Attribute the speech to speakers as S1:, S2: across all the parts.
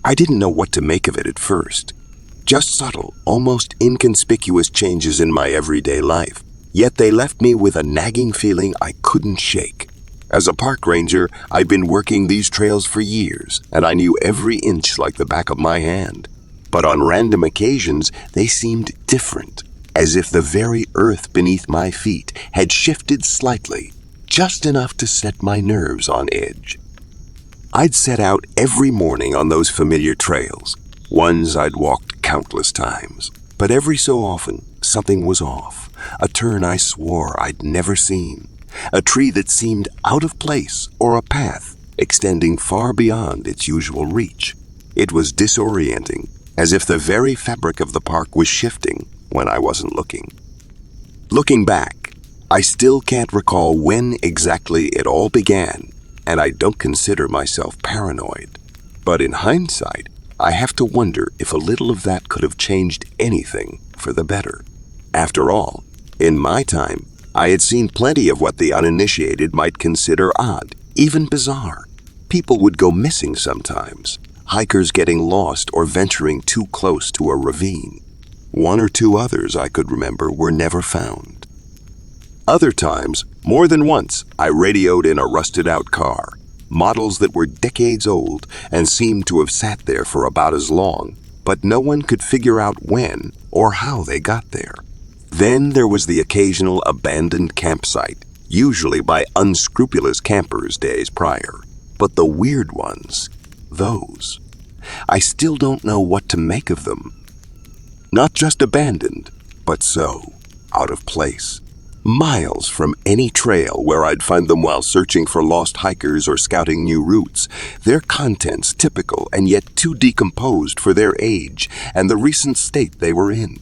S1: I didn't know what to make of it at first. Just subtle, almost inconspicuous changes in my everyday life, yet they left me with a nagging feeling I couldn't shake. As a park ranger, I'd been working these trails for years, and I knew every inch like the back of my hand. But on random occasions, they seemed different, as if the very earth beneath my feet had shifted slightly, just enough to set my nerves on edge. I'd set out every morning on those familiar trails, ones I'd walked countless times. But every so often, something was off, a turn I swore I'd never seen, a tree that seemed out of place, or a path extending far beyond its usual reach. It was disorienting, as if the very fabric of the park was shifting when I wasn't looking. Looking back, I still can't recall when exactly it all began, and I don't consider myself paranoid. But in hindsight, I have to wonder if a little of that could have changed anything for the better. After all, in my time, I had seen plenty of what the uninitiated might consider odd, even bizarre. People would go missing sometimes, hikers getting lost or venturing too close to a ravine. One or two others I could remember were never found. Other times, more than once, I radioed in a rusted-out car, models that were decades old and seemed to have sat there for about as long, but no one could figure out when or how they got there. Then there was the occasional abandoned campsite, usually by unscrupulous campers days prior. But the weird ones, those, I still don't know what to make of them. Not just abandoned, but so out of place. Miles from any trail where I'd find them while searching for lost hikers or scouting new routes, their contents typical and yet too decomposed for their age and the recent state they were in.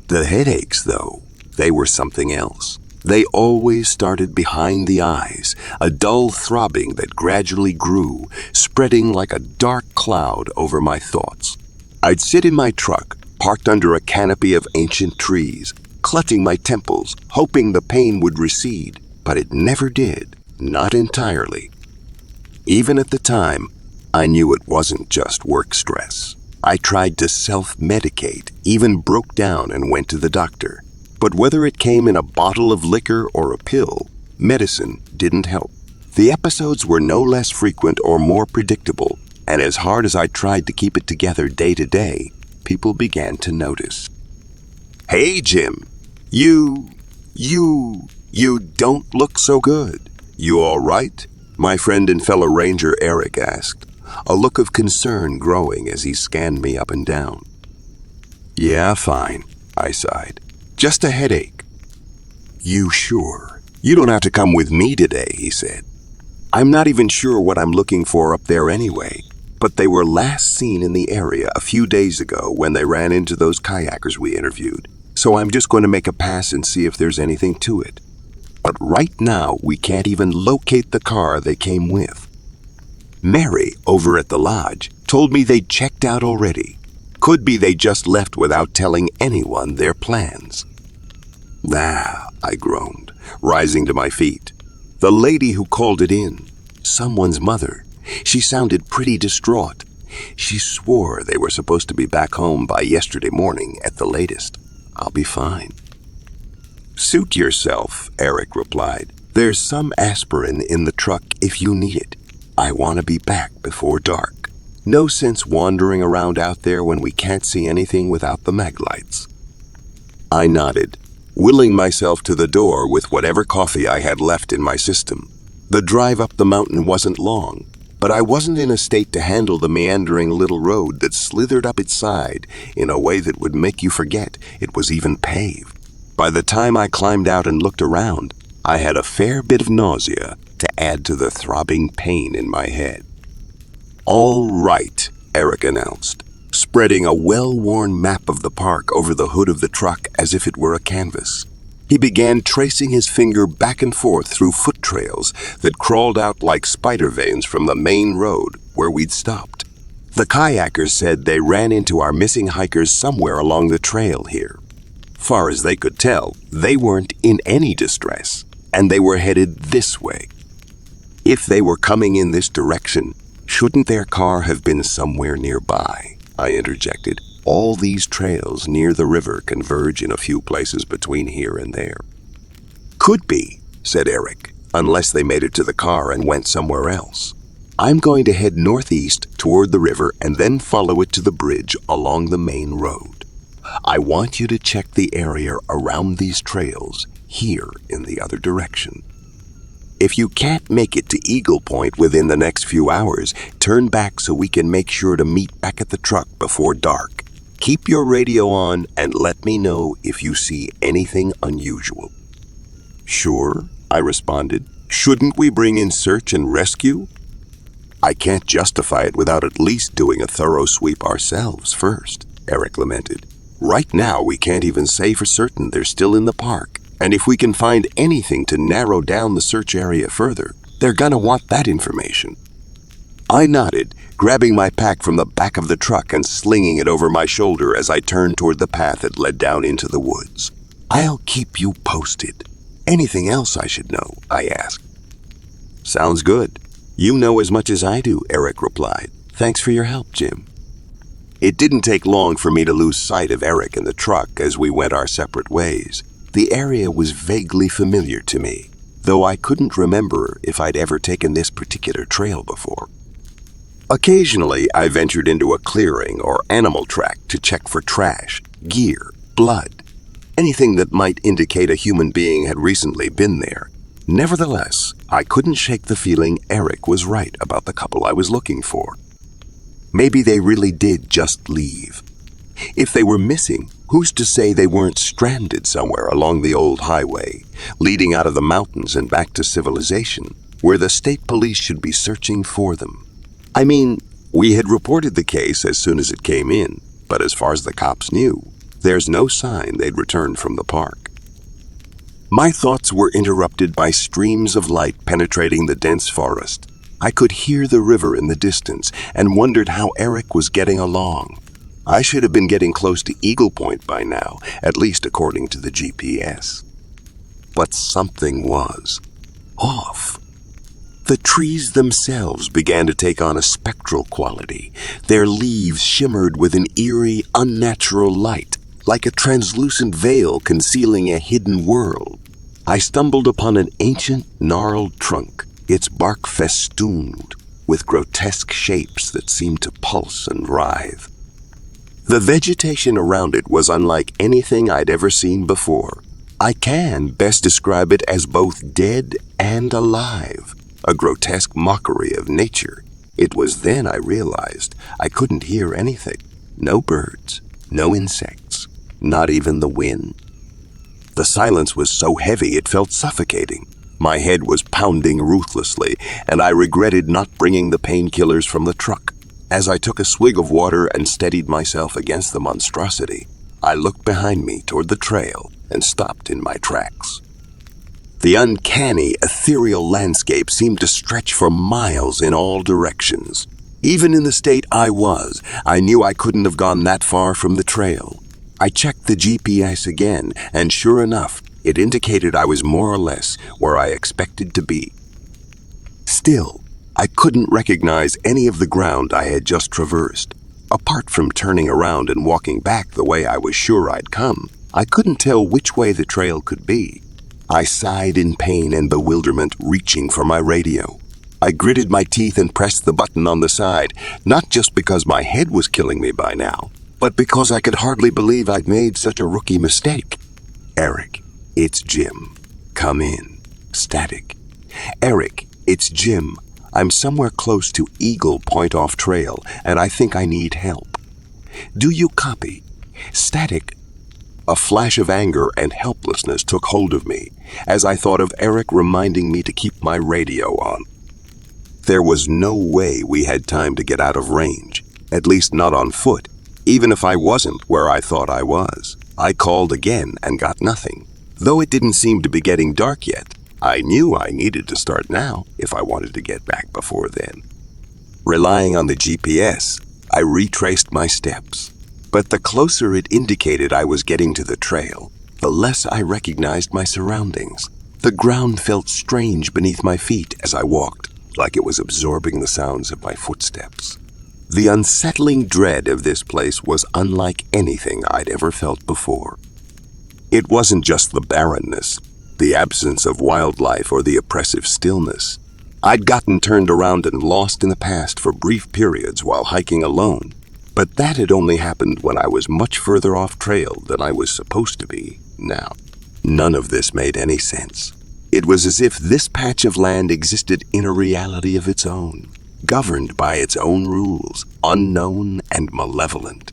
S1: The headaches, though, they were something else. They always started behind the eyes, a dull throbbing that gradually grew, spreading like a dark cloud over my thoughts. I'd sit in my truck, parked under a canopy of ancient trees, clutching my temples, hoping the pain would recede, but it never did, not entirely. Even at the time, I knew it wasn't just work stress. I tried to self-medicate, even broke down and went to the doctor. But whether it came in a bottle of liquor or a pill, medicine didn't help. The episodes were no less frequent or more predictable, and as hard as I tried to keep it together day to day, people began to notice. "Hey, Jim, you don't look so good. You all right?" my friend and fellow ranger Eric asked, a look of concern growing as he scanned me up and down. "Yeah, fine," I sighed. "Just a headache." "You sure? You don't have to come with me today," he said. "I'm not even sure what I'm looking for up there anyway, but they were last seen in the area a few days ago when they ran into those kayakers we interviewed, so I'm just going to make a pass and see if there's anything to it. But right now, we can't even locate the car they came with." Mary, over at the lodge, told me they'd checked out already. Could be they just left without telling anyone their plans. "Ah," I groaned, rising to my feet. The lady who called it in, someone's mother, she sounded pretty distraught. She swore they were supposed to be back home by yesterday morning at the latest. "I'll be fine." "Suit yourself," Eric replied. "There's some aspirin in the truck if you need it. I want to be back before dark. No sense wandering around out there when we can't see anything without the mag lights." I nodded, willing myself to the door with whatever coffee I had left in my system. The drive up the mountain wasn't long, but I wasn't in a state to handle the meandering little road that slithered up its side in a way that would make you forget it was even paved. By the time I climbed out and looked around, I had a fair bit of nausea to add to the throbbing pain in my head. "All right," Eric announced, spreading a well-worn map of the park over the hood of the truck as if it were a canvas. He began tracing his finger back and forth through foot trails that crawled out like spider veins from the main road where we'd stopped. The kayakers said they ran into our missing hikers somewhere along the trail here. Far as they could tell, they weren't in any distress, and they were headed this way. If they were coming in this direction, Shouldn't their car have been somewhere nearby? I interjected. All these trails near the river converge in a few places between here and there. Could be, said Eric, unless they made it to the car and went somewhere else. I'm going to head northeast toward the river and then follow it to the bridge along the main road. I want you to check the area around these trails here in the other direction. If you can't make it to Eagle Point within the next few hours, turn back so we can make sure to meet back at the truck before dark. Keep your radio on and let me know if you see anything unusual. Sure, I responded. Shouldn't we bring in search and rescue? I can't justify it without at least doing a thorough sweep ourselves first, Eric lamented. Right now, we can't even say for certain they're still in the park. And if we can find anything to narrow down the search area further, they're gonna want that information. I nodded, grabbing my pack from the back of the truck and slinging it over my shoulder as I turned toward the path that led down into the woods. I'll keep you posted. Anything else I should know? I asked. Sounds good. You know as much as I do, Eric replied. Thanks for your help, Jim. It didn't take long for me to lose sight of Eric and the truck as we went our separate ways. The area was vaguely familiar to me, though I couldn't remember if I'd ever taken this particular trail before. Occasionally, I ventured into a clearing or animal track to check for trash, gear, blood, anything that might indicate a human being had recently been there. Nevertheless, I couldn't shake the feeling Eric was right about the couple I was looking for. Maybe they really did just leave. If they were missing, who's to say they weren't stranded somewhere along the old highway, leading out of the mountains and back to civilization, where the state police should be searching for them? I mean, we had reported the case as soon as it came in, but as far as the cops knew, there's no sign they'd returned from the park. My thoughts were interrupted by streams of light penetrating the dense forest. I could hear the river in the distance and wondered how Eric was getting along. I should have been getting close to Eagle Point by now, at least according to the GPS. But something was off. The trees themselves began to take on a spectral quality. Their leaves shimmered with an eerie, unnatural light, like a translucent veil concealing a hidden world. I stumbled upon an ancient, gnarled trunk, its bark festooned with grotesque shapes that seemed to pulse and writhe. The vegetation around it was unlike anything I'd ever seen before. I can best describe it as both dead and alive, a grotesque mockery of nature. It was then I realized I couldn't hear anything. No birds, no insects, not even the wind. The silence was so heavy it felt suffocating. My head was pounding ruthlessly, and I regretted not bringing the painkillers from the truck. As I took a swig of water and steadied myself against the monstrosity, I looked behind me toward the trail and stopped in my tracks. The uncanny, ethereal landscape seemed to stretch for miles in all directions. Even in the state I was, I knew I couldn't have gone that far from the trail. I checked the GPS again, and sure enough, it indicated I was more or less where I expected to be. Still, I couldn't recognize any of the ground I had just traversed. Apart from turning around and walking back the way I was sure I'd come, I couldn't tell which way the trail could be. I sighed in pain and bewilderment, reaching for my radio. I gritted my teeth and pressed the button on the side, not just because my head was killing me by now, but because I could hardly believe I'd made such a rookie mistake. Eric, it's Jim. Come in. Static. Eric, it's Jim. I'm somewhere close to Eagle Point off trail, and I think I need help. Do you copy? Static. A flash of anger and helplessness took hold of me as I thought of Eric reminding me to keep my radio on. There was no way we had time to get out of range, at least not on foot, even if I wasn't where I thought I was. I called again and got nothing. Though it didn't seem to be getting dark yet, I knew I needed to start now if I wanted to get back before then. Relying on the GPS, I retraced my steps. But the closer it indicated I was getting to the trail, the less I recognized my surroundings. The ground felt strange beneath my feet as I walked, like it was absorbing the sounds of my footsteps. The unsettling dread of this place was unlike anything I'd ever felt before. It wasn't just the barrenness, the absence of wildlife, or the oppressive stillness. I'd gotten turned around and lost in the past for brief periods while hiking alone, but that had only happened when I was much further off trail than I was supposed to be now. None of this made any sense. It was as if this patch of land existed in a reality of its own, governed by its own rules, unknown and malevolent.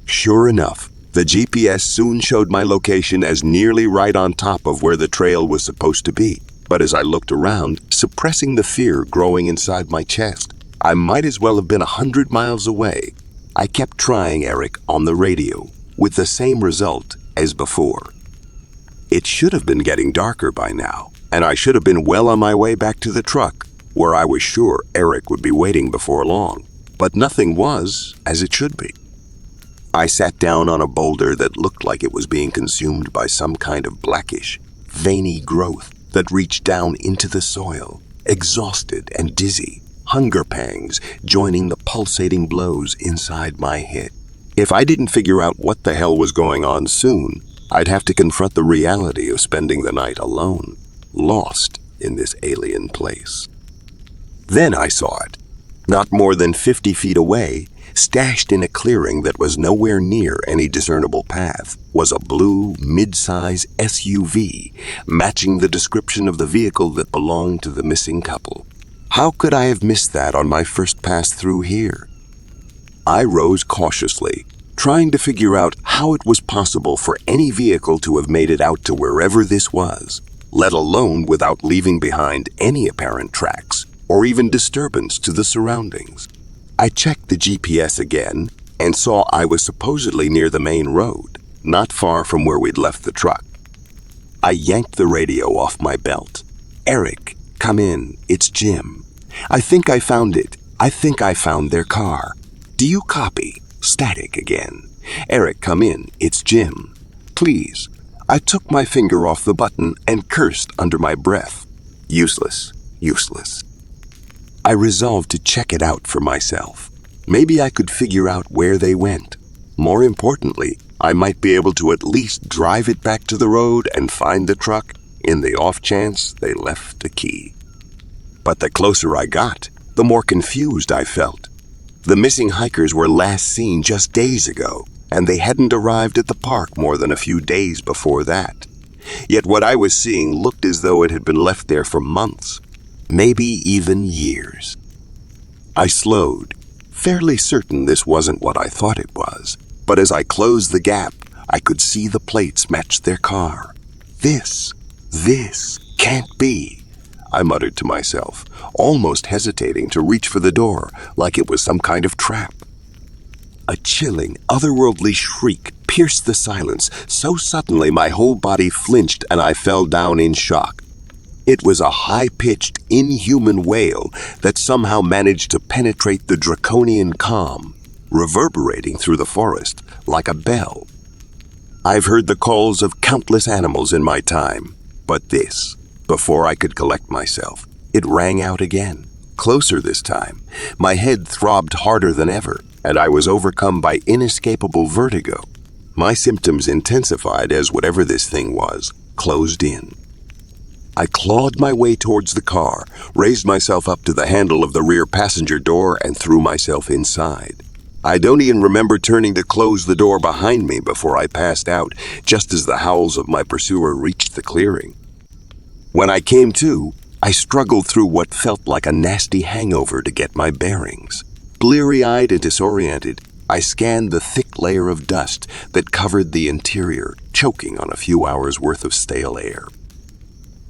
S1: Sure enough, the GPS soon showed my location as nearly right on top of where the trail was supposed to be. But as I looked around, suppressing the fear growing inside my chest, I might as well have been 100 miles away. I kept trying Eric on the radio, with the same result as before. It should have been getting darker by now, and I should have been well on my way back to the truck, where I was sure Eric would be waiting before long. But nothing was as it should be. I sat down on a boulder that looked like it was being consumed by some kind of blackish, veiny growth that reached down into the soil, exhausted and dizzy, hunger pangs joining the pulsating blows inside my head. If I didn't figure out what the hell was going on soon, I'd have to confront the reality of spending the night alone, lost in this alien place. Then I saw it. Not more than 50 feet away, stashed in a clearing that was nowhere near any discernible path, was a blue, mid-size SUV, matching the description of the vehicle that belonged to the missing couple. How could I have missed that on my first pass through here? I rose cautiously, trying to figure out how it was possible for any vehicle to have made it out to wherever this was, let alone without leaving behind any apparent tracks or even disturbance to the surroundings. I checked the GPS again and saw I was supposedly near the main road, not far from where we'd left the truck. I yanked the radio off my belt. "Eric, come in, it's Jim. I think I found it. I think I found their car. Do you copy?" Static again. "Eric, come in, it's Jim. Please." I took my finger off the button and cursed under my breath. Useless, useless. I resolved to check it out for myself. Maybe I could figure out where they went. More importantly, I might be able to at least drive it back to the road and find the truck in the off chance they left a key. But the closer I got, the more confused I felt. The missing hikers were last seen just days ago, and they hadn't arrived at the park more than a few days before that. Yet what I was seeing looked as though it had been left there for months, maybe even years. I slowed, fairly certain this wasn't what I thought it was, but as I closed the gap, I could see the plates match their car. This can't be, I muttered to myself, almost hesitating to reach for the door like it was some kind of trap. A chilling, otherworldly shriek pierced the silence so suddenly my whole body flinched and I fell down in shock. It was a high-pitched, inhuman wail that somehow managed to penetrate the draconian calm, reverberating through the forest like a bell. I've heard the calls of countless animals in my time, but this, before I could collect myself, it rang out again, closer this time. My head throbbed harder than ever, and I was overcome by inescapable vertigo. My symptoms intensified as whatever this thing was closed in. I clawed my way towards the car, raised myself up to the handle of the rear passenger door, and threw myself inside. I don't even remember turning to close the door behind me before I passed out, just as the howls of my pursuer reached the clearing. When I came to, I struggled through what felt like a nasty hangover to get my bearings. Bleary-eyed and disoriented, I scanned the thick layer of dust that covered the interior, choking on a few hours' worth of stale air.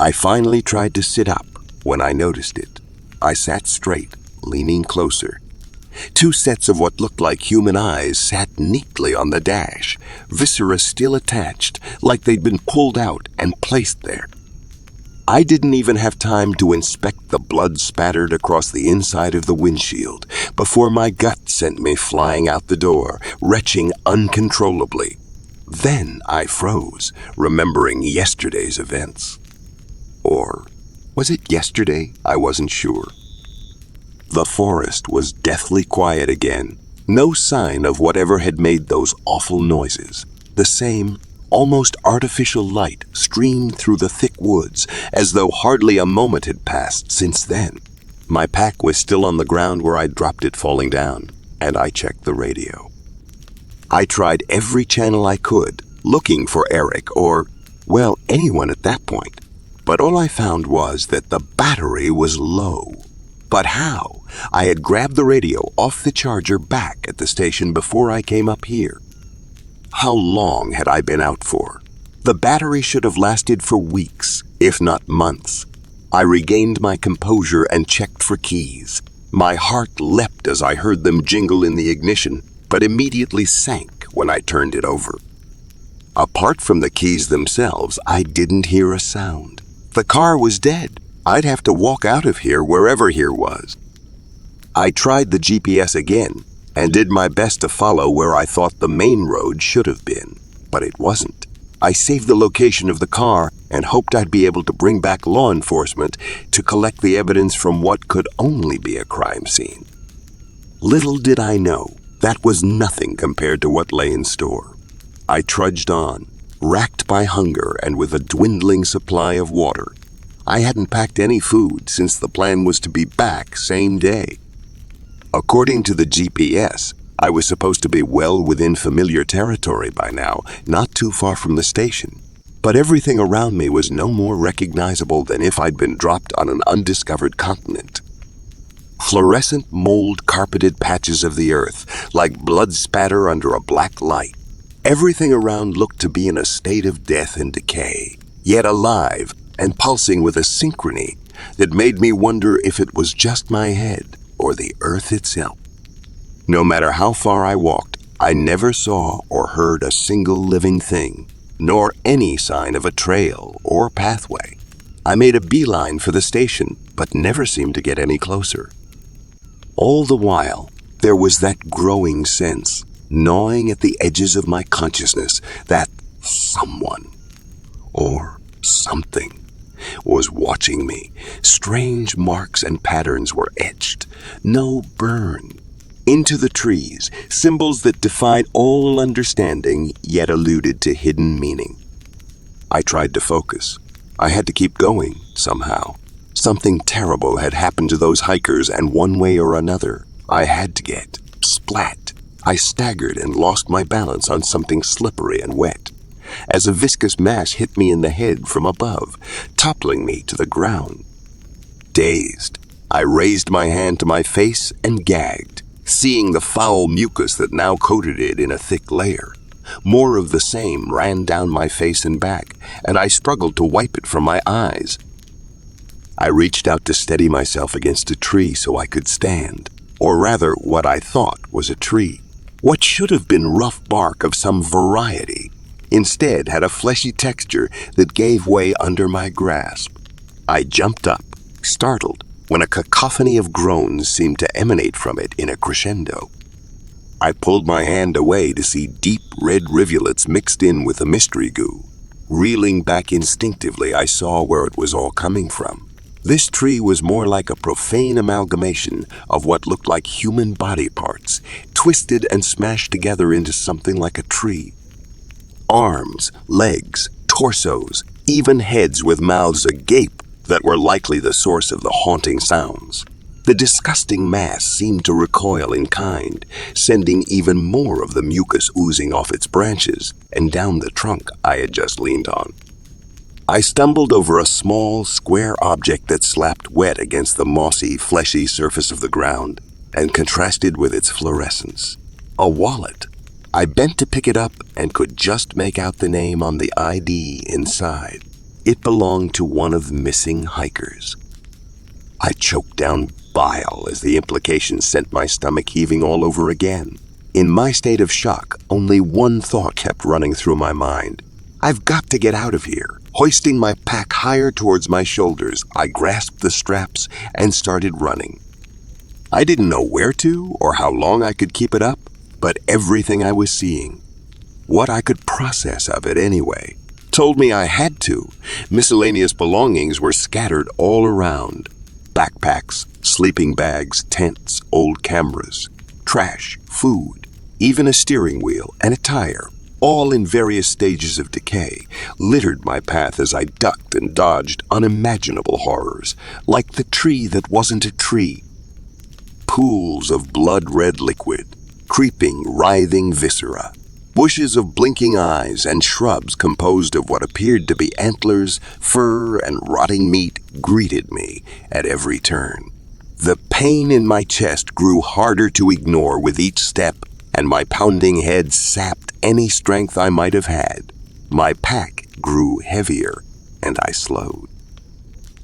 S1: I finally tried to sit up when I noticed it. I sat straight, leaning closer. Two sets of what looked like human eyes sat neatly on the dash, viscera still attached, like they'd been pulled out and placed there. I didn't even have time to inspect the blood spattered across the inside of the windshield before my gut sent me flying out the door, retching uncontrollably. Then I froze, remembering yesterday's events. Or Was it yesterday? I wasn't sure. The forest was deathly quiet again. No sign of whatever had made those awful noises. The same, almost artificial light streamed through the thick woods, as though hardly a moment had passed since then. My pack was still on the ground where I'd dropped it falling down, and I checked the radio. I tried every channel I could, looking for Eric or, well, anyone at that point. But all I found was that the battery was low. But how? I had grabbed the radio off the charger back at the station before I came up here. How long had I been out for? The battery should have lasted for weeks, if not months. I regained my composure and checked for keys. My heart leapt as I heard them jingle in the ignition, but immediately sank when I turned it over. Apart from the keys themselves, I didn't hear a sound. The car was dead. I'd have to walk out of here wherever here was. I tried the GPS again and did my best to follow where I thought the main road should have been, but it wasn't. I saved the location of the car and hoped I'd be able to bring back law enforcement to collect the evidence from what could only be a crime scene. Little did I know, that was nothing compared to what lay in store. I trudged on, racked by hunger and with a dwindling supply of water. I hadn't packed any food since the plan was to be back same day. According to the GPS, I was supposed to be well within familiar territory by now, not too far from the station. But everything around me was no more recognizable than if I'd been dropped on an undiscovered continent. Fluorescent mold-carpeted patches of the earth, like blood spatter under a black light. Everything around looked to be in a state of death and decay, yet alive and pulsing with a synchrony that made me wonder if it was just my head or the earth itself. No matter how far I walked, I never saw or heard a single living thing, nor any sign of a trail or pathway. I made a beeline for the station, but never seemed to get any closer. All the while, there was that growing sense, gnawing at the edges of my consciousness, that someone, or something, was watching me. Strange marks and patterns were etched, no burn, into the trees, symbols that defied all understanding yet alluded to hidden meaning. I tried to focus. I had to keep going, somehow. Something terrible had happened to those hikers, and one way or another, I had to get splat. I staggered and lost my balance on something slippery and wet, as a viscous mass hit me in the head from above, toppling me to the ground. Dazed, I raised my hand to my face and gagged, seeing the foul mucus that now coated it in a thick layer. More of the same ran down my face and back, and I struggled to wipe it from my eyes. I reached out to steady myself against a tree so I could stand, or rather what I thought was a tree. What should have been rough bark of some variety instead had a fleshy texture that gave way under my grasp. I jumped up, startled, when a cacophony of groans seemed to emanate from it in a crescendo. I pulled my hand away to see deep red rivulets mixed in with the mystery goo. Reeling back instinctively, I saw where it was all coming from. This tree was more like a profane amalgamation of what looked like human body parts, twisted and smashed together into something like a tree. Arms, legs, torsos, even heads with mouths agape that were likely the source of the haunting sounds. The disgusting mass seemed to recoil in kind, sending even more of the mucus oozing off its branches and down the trunk I had just leaned on. I stumbled over a small, square object that slapped wet against the mossy, fleshy surface of the ground and contrasted with its fluorescence. A wallet. I bent to pick it up and could just make out the name on the ID inside. It belonged to one of the missing hikers. I choked down bile as the implication sent my stomach heaving all over again. In my state of shock, only one thought kept running through my mind. I've got to get out of here. Hoisting my pack higher towards my shoulders, I grasped the straps and started running. I didn't know where to or how long I could keep it up, but everything I was seeing, what I could process of it anyway, told me I had to. Miscellaneous belongings were scattered all around. Backpacks, sleeping bags, tents, old cameras, trash, food, even a steering wheel and a tire, all in various stages of decay, littered my path as I ducked and dodged unimaginable horrors, like the tree that wasn't a tree. Pools of blood-red liquid, creeping, writhing viscera, bushes of blinking eyes, and shrubs composed of what appeared to be antlers, fur, and rotting meat greeted me at every turn. The pain in my chest grew harder to ignore with each step, and my pounding head sapped any strength I might have had. My pack grew heavier, and I slowed.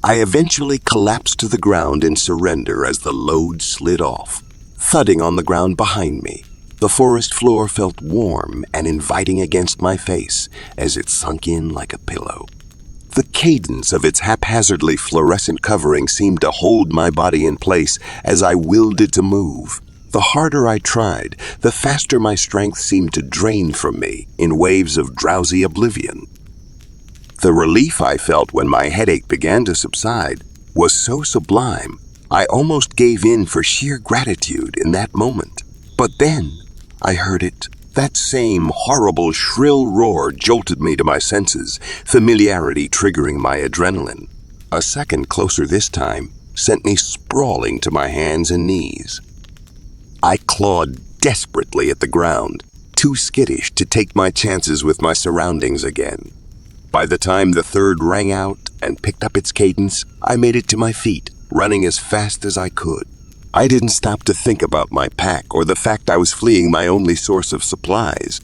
S1: I eventually collapsed to the ground in surrender as the load slid off, thudding on the ground behind me. The forest floor felt warm and inviting against my face as it sunk in like a pillow. The cadence of its haphazardly fluorescent covering seemed to hold my body in place as I willed it to move. The harder I tried, the faster my strength seemed to drain from me in waves of drowsy oblivion. The relief I felt when my headache began to subside was so sublime, I almost gave in for sheer gratitude in that moment. But then, I heard it. That same horrible, shrill roar jolted me to my senses, familiarity triggering my adrenaline. A second closer this time sent me sprawling to my hands and knees. I clawed desperately at the ground, too skittish to take my chances with my surroundings again. By the time the third rang out and picked up its cadence, I made it to my feet, running as fast as I could. I didn't stop to think about my pack or the fact I was fleeing my only source of supplies.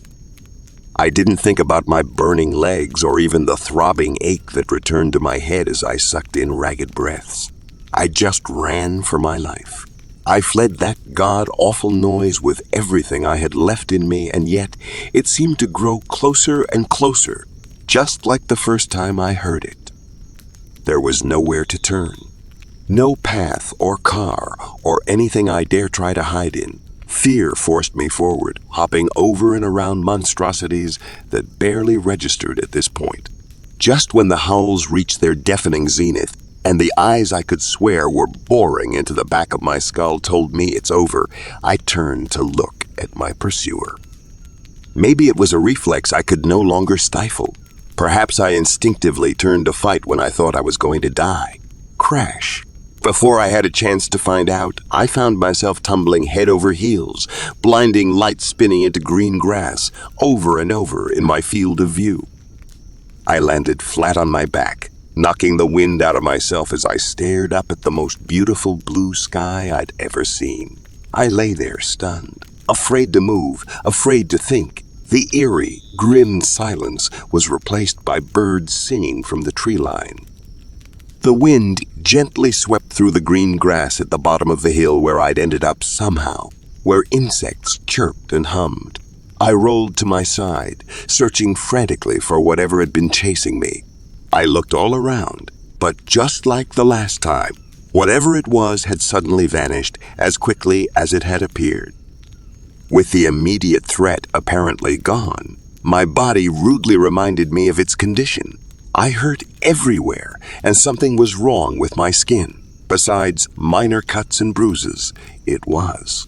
S1: I didn't think about my burning legs or even the throbbing ache that returned to my head as I sucked in ragged breaths. I just ran for my life. I fled that god-awful noise with everything I had left in me, and yet it seemed to grow closer and closer, just like the first time I heard it. There was nowhere to turn. No path or car or anything I dare try to hide in. Fear forced me forward, hopping over and around monstrosities that barely registered at this point. Just when the howls reached their deafening zenith, and the eyes I could swear were boring into the back of my skull told me it's over, I turned to look at my pursuer. Maybe it was a reflex I could no longer stifle. Perhaps I instinctively turned to fight when I thought I was going to die. Crash. Before I had a chance to find out, I found myself tumbling head over heels, blinding light spinning into green grass, over and over in my field of view. I landed flat on my back, knocking the wind out of myself as I stared up at the most beautiful blue sky I'd ever seen. I lay there stunned, afraid to move, afraid to think. The eerie, grim silence was replaced by birds singing from the tree line. The wind gently swept through the green grass at the bottom of the hill where I'd ended up somehow, where insects chirped and hummed. I rolled to my side, searching frantically for whatever had been chasing me. I looked all around, but just like the last time, whatever it was had suddenly vanished as quickly as it had appeared. With the immediate threat apparently gone, my body rudely reminded me of its condition. I hurt everywhere, and something was wrong with my skin. Besides minor cuts and bruises, it was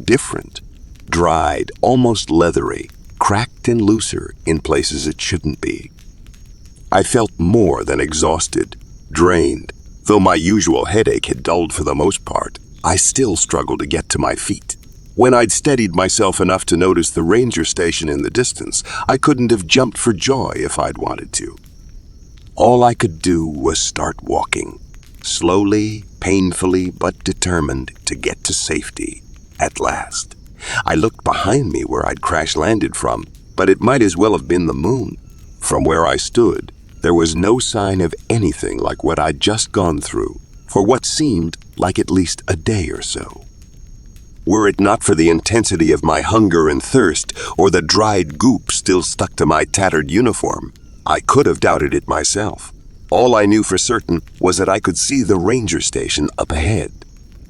S1: different. Dried, almost leathery, cracked and looser in places it shouldn't be. I felt more than exhausted, drained. Though my usual headache had dulled for the most part, I still struggled to get to my feet. When I'd steadied myself enough to notice the ranger station in the distance, I couldn't have jumped for joy if I'd wanted to. All I could do was start walking, slowly, painfully, but determined to get to safety, at last. I looked behind me where I'd crash-landed from, but it might as well have been the moon. From where I stood, there was no sign of anything like what I'd just gone through, for what seemed like at least a day or so. Were it not for the intensity of my hunger and thirst, or the dried goop still stuck to my tattered uniform, I could have doubted it myself. All I knew for certain was that I could see the ranger station up ahead.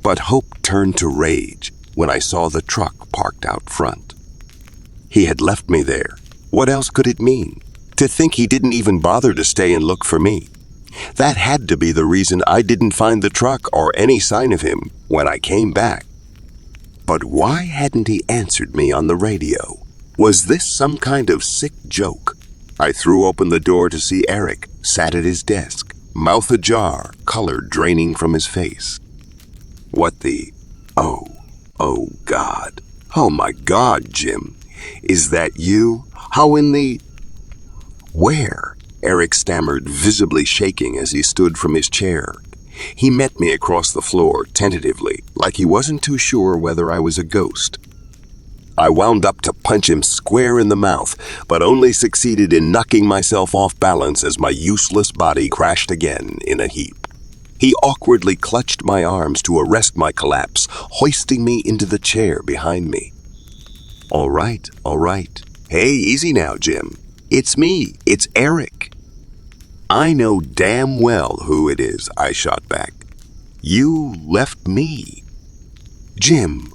S1: But hope turned to rage when I saw the truck parked out front. He had left me there. What else could it mean? To think he didn't even bother to stay and look for me. That had to be the reason I didn't find the truck or any sign of him when I came back. But why hadn't he answered me on the radio? Was this some kind of sick joke? I threw open the door to see Eric sat at his desk, mouth ajar, color draining from his face. What the... Oh God. Oh my God, Jim. Is that you? How in the... Where? Eric stammered, visibly shaking as he stood from his chair. He met me across the floor, tentatively, like he wasn't too sure whether I was a ghost. I wound up to punch him square in the mouth, but only succeeded in knocking myself off balance as my useless body crashed again in a heap. He awkwardly clutched my arms to arrest my collapse, hoisting me into the chair behind me. All right. Hey, easy now, Jim. It's me. It's Eric. I know damn well who it is, I shot back. You left me. Jim,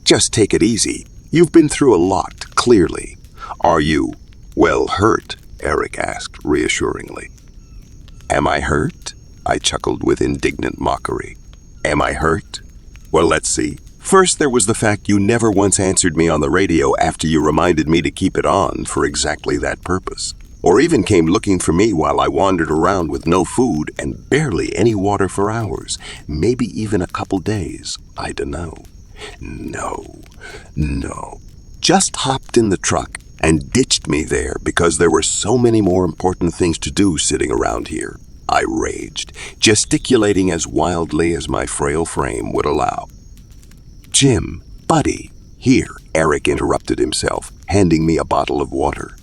S1: just take it easy. You've been through a lot, clearly. Are you, well, hurt? Eric asked reassuringly. Am I hurt? I chuckled with indignant mockery. Am I hurt? Well, let's see. First, there was the fact you never once answered me on the radio after you reminded me to keep it on for exactly that purpose. Or even came looking for me while I wandered around with no food and barely any water for hours, maybe even a couple days, I dunno. No. Just hopped in the truck and ditched me there because there were so many more important things to do sitting around here, I raged, gesticulating as wildly as my frail frame would allow. Jim, buddy, here, Eric interrupted himself, handing me a bottle of water.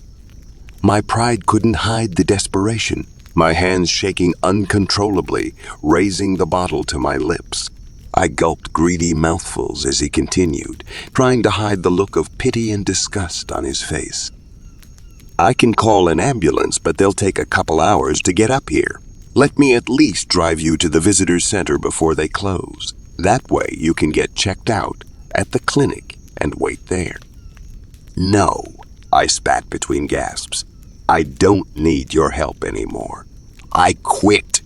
S1: My pride couldn't hide the desperation, my hands shaking uncontrollably, raising the bottle to my lips. I gulped greedy mouthfuls as he continued, trying to hide the look of pity and disgust on his face. I can call an ambulance, but they'll take a couple hours to get up here. Let me at least drive you to the visitor center before they close. That way you can get checked out at the clinic and wait there. No, I spat between gasps. I don't need your help anymore. I quit,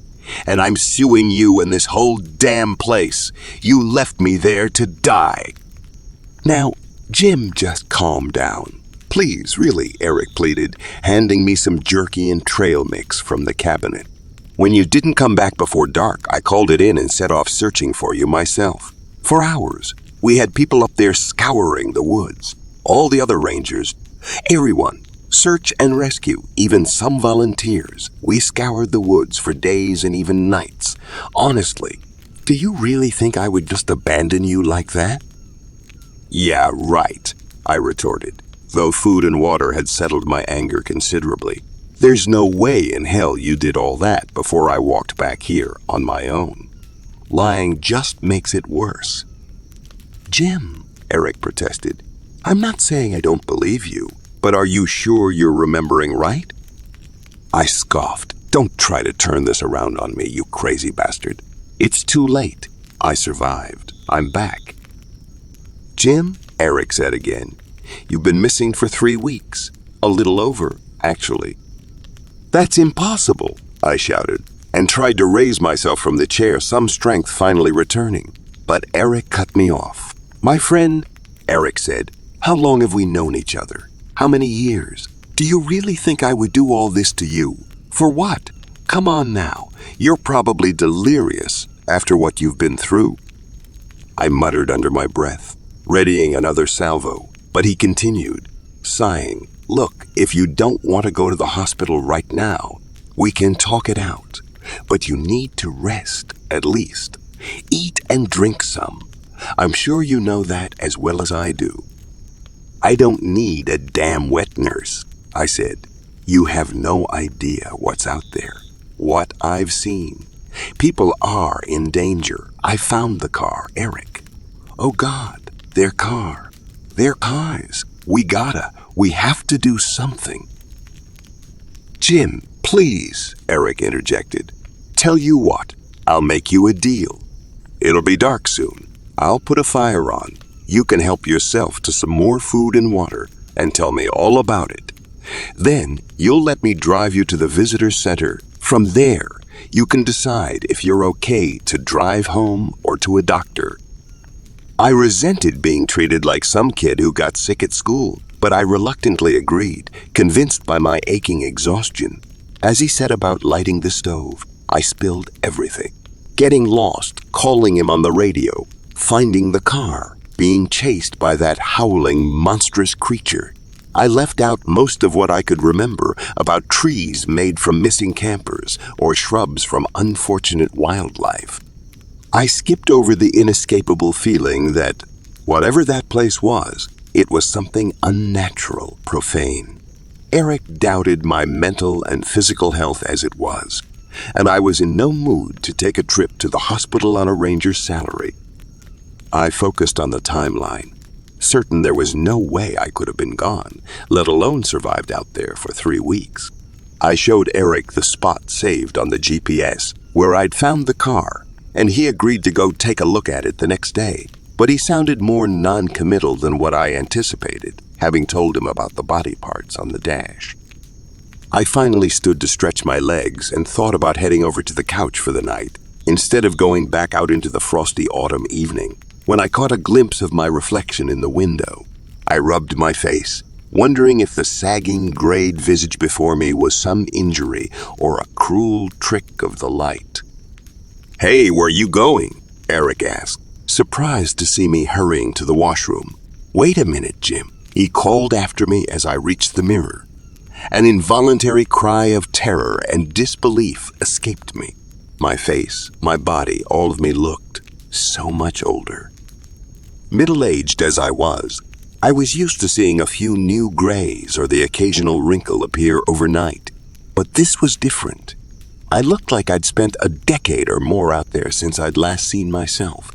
S1: and I'm suing you and this whole damn place. You left me there to die. Now, Jim, just calm down. Please, really, Eric pleaded, handing me some jerky and trail mix from the cabinet. When you didn't come back before dark, I called it in and set off searching for you myself. For hours, we had people up there scouring the woods. All the other rangers, everyone. Search and rescue, even some volunteers. We scoured the woods for days and even nights. Honestly, do you really think I would just abandon you like that? Yeah, right, I retorted, though food and water had settled my anger considerably. There's no way in hell you did all that before I walked back here on my own. Lying just makes it worse. Jim, Eric protested, I'm not saying I don't believe you. But are you sure you're remembering right? I scoffed. Don't try to turn this around on me, you crazy bastard. It's too late. I survived. I'm back. Jim, Eric said again, you've been missing for 3 weeks. A little over, actually. That's impossible, I shouted, and tried to raise myself from the chair, some strength finally returning. But Eric cut me off. My friend, Eric said, how long have we known each other? How many years? Do you really think I would do all this to you? For what? Come on now. You're probably delirious after what you've been through. I muttered under my breath, readying another salvo, but he continued, sighing, Look, if you don't want to go to the hospital right now, we can talk it out. But you need to rest, at least. Eat and drink some. I'm sure you know that as well as I do. I don't need a damn wet nurse, I said. You have no idea what's out there, what I've seen. People are in danger. I found the car, Eric. Oh God, their car, their cars. We have to do something. Jim, please, Eric interjected. Tell you what, I'll make you a deal. It'll be dark soon. I'll put a fire on. You can help yourself to some more food and water and tell me all about it. Then you'll let me drive you to the visitor center. From there, you can decide if you're okay to drive home or to a doctor. I resented being treated like some kid who got sick at school, but I reluctantly agreed, convinced by my aching exhaustion. As he set about lighting the stove, I spilled everything. Getting lost, calling him on the radio, finding the car, being chased by that howling, monstrous creature. I left out most of what I could remember about trees made from missing campers or shrubs from unfortunate wildlife. I skipped over the inescapable feeling that, whatever that place was, it was something unnatural, profane. Eric doubted my mental and physical health as it was, and I was in no mood to take a trip to the hospital on a ranger's salary. I focused on the timeline, certain there was no way I could have been gone, let alone survived out there for 3 weeks. I showed Eric the spot saved on the GPS where I'd found the car, and he agreed to go take a look at it the next day. But he sounded more non-committal than what I anticipated, having told him about the body parts on the dash. I finally stood to stretch my legs and thought about heading over to the couch for the night, instead of going back out into the frosty autumn evening, when I caught a glimpse of my reflection in the window. I rubbed my face, wondering if the sagging, grayed visage before me was some injury or a cruel trick of the light. "Hey, where you going?" Eric asked, surprised to see me hurrying to the washroom. "Wait a minute, Jim," he called after me as I reached the mirror. An involuntary cry of terror and disbelief escaped me. My face, my body, all of me looked so much older. Middle-aged as I was used to seeing a few new grays or the occasional wrinkle appear overnight. But this was different. I looked like I'd spent a decade or more out there since I'd last seen myself.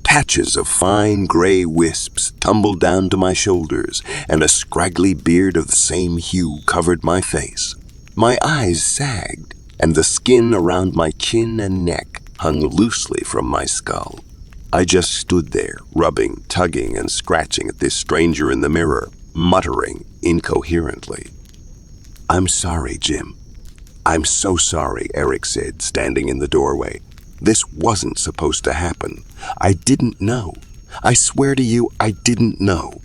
S1: Patches of fine gray wisps tumbled down to my shoulders, and a scraggly beard of the same hue covered my face. My eyes sagged, and the skin around my chin and neck hung loosely from my skull. I just stood there, rubbing, tugging, and scratching at this stranger in the mirror, muttering incoherently. "I'm sorry, Jim. I'm so sorry," Eric said, standing in the doorway. "This wasn't supposed to happen. I didn't know. I swear to you, I didn't know."